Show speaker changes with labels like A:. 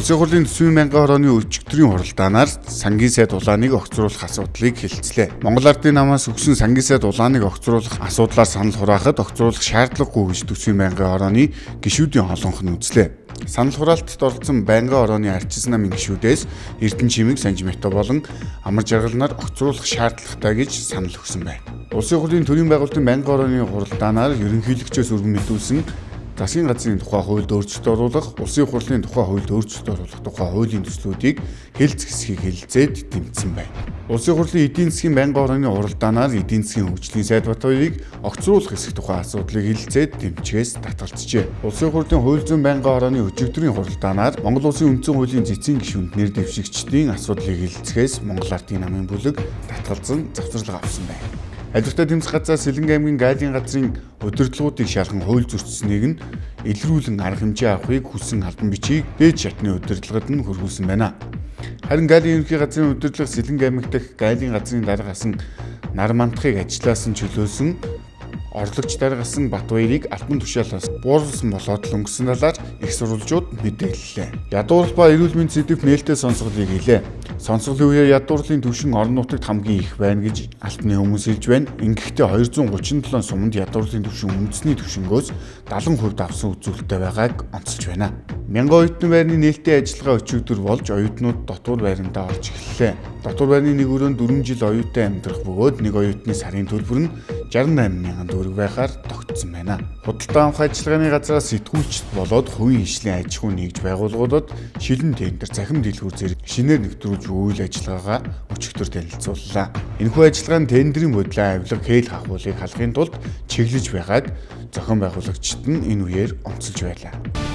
A: Улсын хурлын төсвийн мянган хорооны өчигдрийн хуралдаанаар сангийн сайд улааныг огцруулах асуудлыг хэлэлцлээ. Монгол Ардын намаас өгсөн сангийн сайд улааныг огцруулах асуудлаар санал хураахад огцруулах шаардлагагүй гэж төсвийн мянган хорооны гишүүдийн холонх нь үзлээ. Санал хураалтад оролцсон байнгын хорооны ардчилсан намын гишүүдээс Эрдэнэ чимэг, Санжи Мето болон амар жаргалнаар огцруулах шаардлагатай гэж санал өгсөн байна. Улсын хурлын төрийн байгуулалтын байнгын хорооны хуралдаанаар ерөнхийлөгчөөс өргөн мэдүүлсэн засгийн газрын тухай хуульд өөрчлөлт оруулах, улсын хурлын тухай хуульд өөрчлөлт оруулах тухай хуулийн төслүүдийг хэлэлцэх хэсгийг хэлэлцээд тэмцсэн байна. Улсын хурлын эдийн засгийн байнгын хорооны хуралдаанаар эдийн засгийн хөгжлийн сайд бат хоёрыг огцруулах хэсэг тухай асуудлыг хэлэлцээд тэмчгээс татгалцжээ. Улсын хурлын хууль зүйн байнгын хорооны өчигдрийн хуралдаанаар Монгол Улсын үндсэн хуулийн цэцгийн гишүүнд нэр дэвшигчдийн асуудлыг хэлэлцэхээс Монгол Ардын намын бүлэг татгалзан завсарлага авсан байна. Аливаа тэмцэх газар Сэлэнг аймгийн гайлын газрын удирдлагуудыг шалган хууль зөрчсөнийг нь илрүүлэн арга хэмжээ авахыг хүссэн албан бичгийг дээд шатны удирдлагад нь хөрвүүлсэн байна. Харин гайлын ерөнхий газрын удирдлага Сэлэнг аймаг дахь гайлын газрын дарга асан нар мандахыг ажилласан чөлөөсөн орлогч дарга асан Батбаярыг албан тушаалаас бууруулсан болоод л өнгөрсөн талаар их сурвалжууд мэдээллээ. Ядуурлал ба эрүүл мэндийн сэдэв нээлттэй сонсголыг хийлээ. Сонсголын үеэр ядуурлалын түвшин орон нутагт хамгийн их байна гэж албаны хүмүүс хэлж байна. Ингэхдээ 237 суманд ядуурлалын түвшин үндэсний түвшингөөс 70% давсан үзүүлэлттэй байгааг онцолж байна. Мянган оюутны байрны нээлттэй ажиллагаа өчигдөр болж оюутнууд дотор байрандаа орж эхэллээ. Дотор байрны нэг өрөөнд 4 жил оюутан амьдрах бөгөөд нэг оюутны сарын төлбөр нь 68 мянган төгрөг байхаар тогтсон байна. Худалдаа авах ажиллагааны газраас сэтгүүлчд болоод хувийн хичнээн аж ахуй нэгж байгууллагуудад шилэн тендер, захим дэлгүүр зэрэг шинээр нэвтрүүлж үйл ажиллагаагаа өчигдөр танилцууллаа. Энэхүү ажиллагаа нь тендерийн бодлоо авилга хэл хахуулыг халахын тулд чиглэж байгааг зохион байгуулагчид нь энэ үеэр онцолж байлаа.